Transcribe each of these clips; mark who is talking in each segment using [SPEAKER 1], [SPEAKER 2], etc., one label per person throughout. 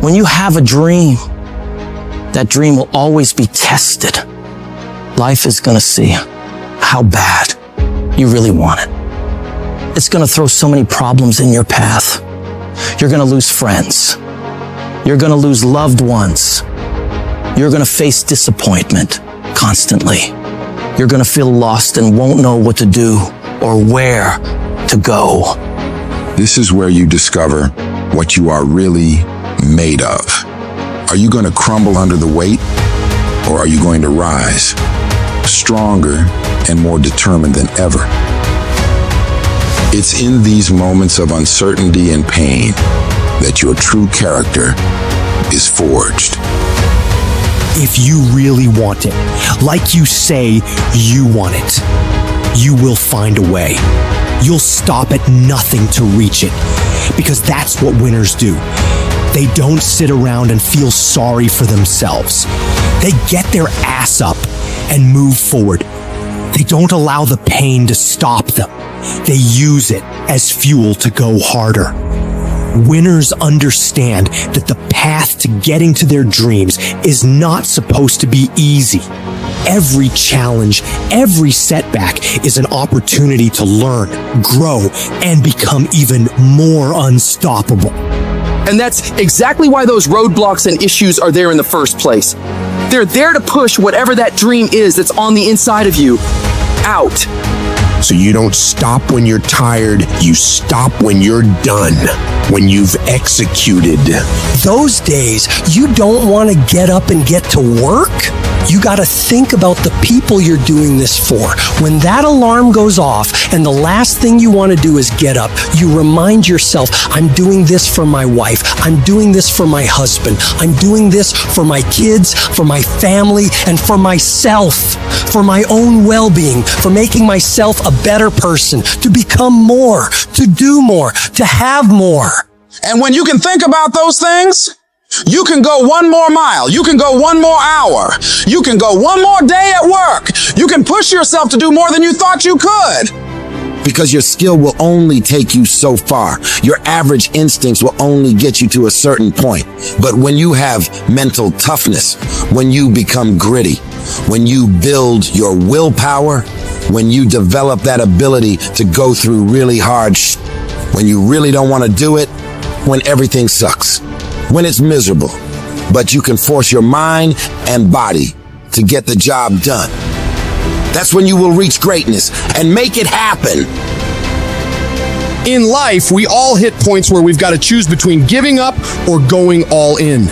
[SPEAKER 1] When you have a dream, that dream will always be tested. Life is going to see how bad you really want it. It's going to throw so many problems in your path. You're going to lose friends. You're going to lose loved ones. You're going to face disappointment constantly. You're going to feel lost and won't know what to do or where to go.
[SPEAKER 2] This is where you discover what you are really made of. Are you going to crumble under the weight, or are you going to rise stronger and more determined than ever? It's in these moments of uncertainty and pain that your true character is forged.
[SPEAKER 3] If you really want it, like you say you want it, you will find a way. You'll stop at nothing to reach it, because that's what winners do. They don't sit around and feel sorry for themselves. They get their ass up and move forward. They don't allow the pain to stop them. They use it as fuel to go harder. Winners understand that the path to getting to their dreams is not supposed to be easy. Every challenge, every setback is an opportunity to learn, grow, and become even more unstoppable.
[SPEAKER 4] And that's exactly why those roadblocks and issues are there in the first place. They're there to push whatever that dream is that's on the inside of you out.
[SPEAKER 5] So you don't stop when you're tired, you stop when you're done, when you've executed.
[SPEAKER 3] Those days, you don't want to get up and get to work. You got to think about the people you're doing this for. When that alarm goes off and the last thing you want to do is get up, you remind yourself, I'm doing this for my wife. I'm doing this for my husband. I'm doing this for my kids, for my family, and for myself, for my own well-being, for making myself a better person, to become more, to do more, to have more.
[SPEAKER 6] And when you can think about those things, you can go one more mile. You can go one more hour. You can go one more day at work. You can push yourself to do more than you thought you could.
[SPEAKER 7] Because your skill will only take you so far. Your average instincts will only get you to a certain point. But when you have mental toughness, when you become gritty, when you build your willpower, when you develop that ability to go through really hard when you really don't want to do it, when everything sucks, when it's miserable, but you can force your mind and body to get the job done. That's when you will reach greatness and make it happen.
[SPEAKER 8] In life, we all hit points where we've got to choose between giving up or going all in.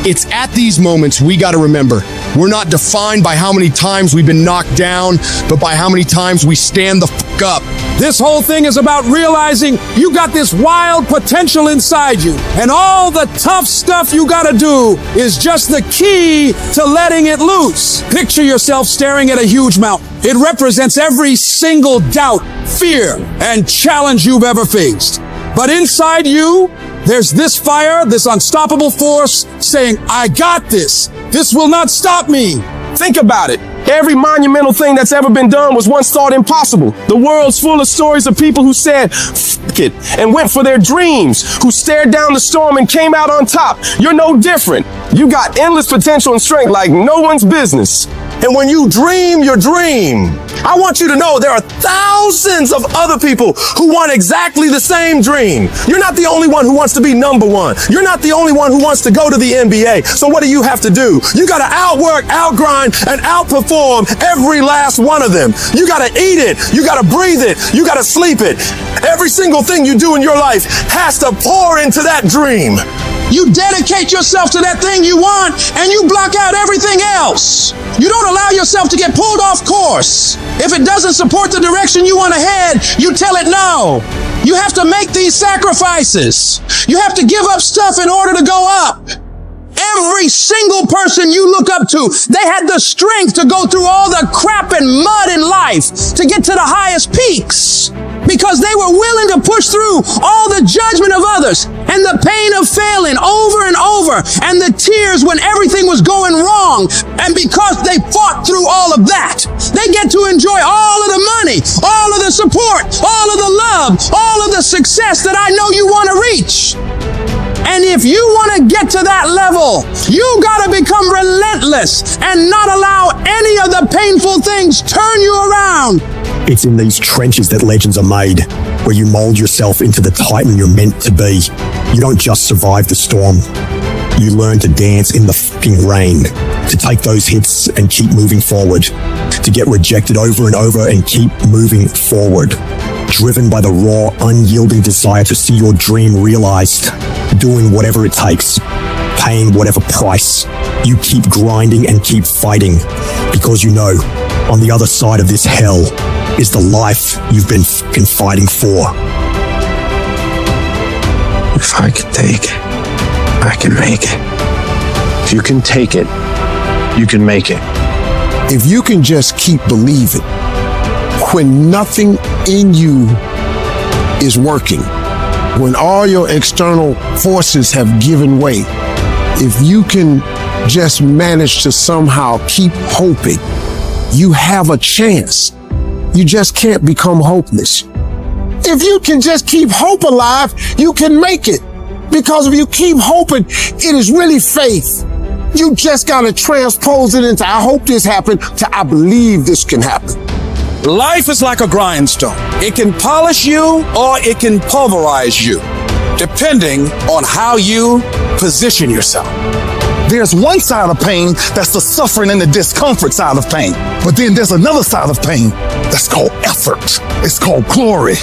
[SPEAKER 8] It's at these moments we got to remember, we're not defined by how many times we've been knocked down, but by how many times we stand the fuck up.
[SPEAKER 6] This whole thing is about realizing you got this wild potential inside you, and all the tough stuff you gotta do is just the key to letting it loose. Picture yourself staring at a huge mountain. It represents every single doubt, fear, and challenge you've ever faced. But inside you, there's this fire, this unstoppable force saying, I got this. This will not stop me.
[SPEAKER 9] Think about it. Every monumental thing that's ever been done was once thought impossible. The world's full of stories of people who said, F it, and went for their dreams, who stared down the storm and came out on top. You're no different. You got endless potential and strength like no one's business. And when you dream your dream, I want you to know there are thousands of other people who want exactly the same dream. You're not the only one who wants to be number one. You're not the only one who wants to go to the NBA. So what do you have to do? You got to outwork, outgrind, and outperform every last one of them. You got to eat it. You got to breathe it. You got to sleep it. Every single thing you do in your life has to pour into that dream. You dedicate yourself to that thing you want, and you block out everything else. You don't allow yourself to get pulled off course. If it doesn't support the direction you want to head, you tell it no. You have to make these sacrifices. You have to give up stuff in order to go up. Every single person you look up to, they had the strength to go through all the crap and mud in life to get to the highest peaks, because they were willing to push through all the judgment of others and the pain of failing over and over and the tears when everything was going wrong. And because they fought through all of that, they get to enjoy all of the money, all of the support, all of the love, all of the success that I know you want to reach. And if you want to get
[SPEAKER 6] get to that level, you gotta become relentless and not allow any of the painful things turn you around.
[SPEAKER 3] It's in these trenches that legends are made, where you mold yourself into the titan you're meant to be. You don't just survive the storm. You learn to dance in the fucking rain, to take those hits and keep moving forward, to get rejected over and over and keep moving forward, driven by the raw, unyielding desire to see your dream realized, doing whatever it takes, paying whatever price. You keep grinding and keep fighting, because you know, on the other side of this hell is the life you've been fucking fighting for.
[SPEAKER 10] If I can take it, I can make it. If you can take it, you can make it.
[SPEAKER 5] If you can just keep believing, when nothing in you is working, when all your external forces have given way, if you can just manage to somehow keep hoping, you have a chance. You just can't become hopeless. If you can just keep hope alive, you can make it. Because if you keep hoping, it is really faith. You just gotta transpose it into I hope this happened to I believe this can happen.
[SPEAKER 6] Life is like a grindstone. It can polish you or it can pulverize you, depending on how you position yourself.
[SPEAKER 11] There's one side of pain that's the suffering and the discomfort side of pain. But then there's another side of pain that's called effort. It's called glory.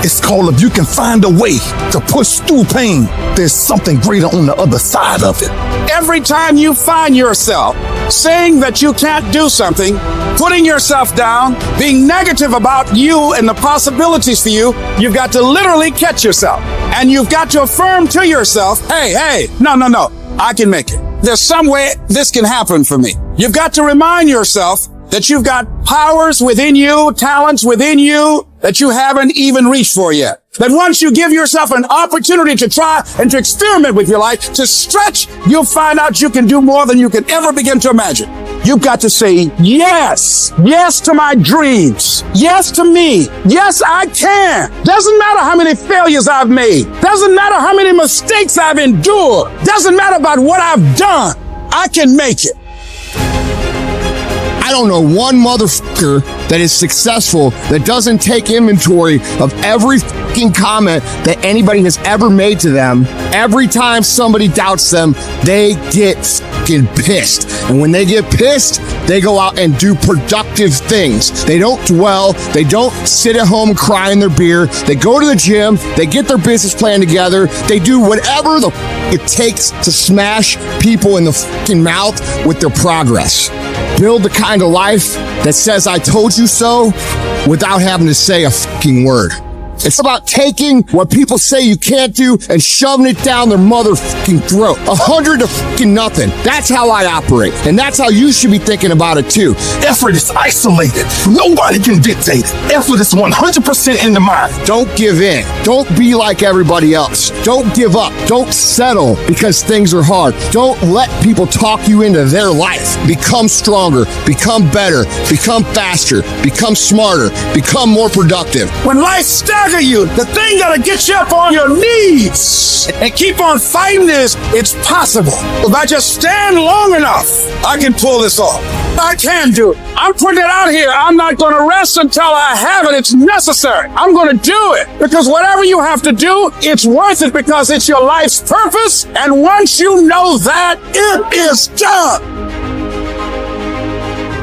[SPEAKER 11] It's called if you can find a way to push through pain, there's something greater on the other side of it.
[SPEAKER 6] Every time you find yourself saying that you can't do something, putting yourself down, being negative about you and the possibilities for you, you've got to literally catch yourself. And you've got to affirm to yourself, hey, no, I can make it. There's some way this can happen for me. You've got to remind yourself that you've got powers within you, talents within you that you haven't even reached for yet. That once you give yourself an opportunity to try and to experiment with your life, to stretch, you'll find out you can do more than you can ever begin to imagine. You've got to say yes to my dreams, yes to me, yes I can. Doesn't matter how many failures I've made, doesn't matter how many mistakes I've endured, doesn't matter about what I've done, I can make it.
[SPEAKER 8] I don't know one motherfucker that is successful that doesn't take inventory of every fucking comment that anybody has ever made to them. Every time somebody doubts them, they get fucking pissed. And when they get pissed, they go out and do productive things. They don't dwell. They don't sit at home and cry in their beer. They go to the gym. They get their business plan together. They do whatever it takes to smash people in the fucking mouth with their progress. Build the kind of life that says I told you so without having to say a fucking word. It's about taking what people say you can't do and shoving it down their motherfucking throat. 100 to fucking nothing. That's how I operate. And that's how you should be thinking about it too.
[SPEAKER 11] Effort is isolated. Nobody can dictate it. Effort is 100% in the mind.
[SPEAKER 8] Don't give in. Don't be like everybody else. Don't give up. Don't settle because things are hard. Don't let people talk you into their life. Become stronger. Become better. Become faster. Become smarter. Become more productive.
[SPEAKER 6] When life stagger you, the thing that'll get you up on your knees and keep on fighting is, it's possible. If I just stand long enough, I can pull this off. I can do it. I'm putting it out here. I'm not going to rest until I have it. It's necessary. I'm going to do it because whatever you have to do, it's worth it because it's your life's purpose. And once you know that, it is done.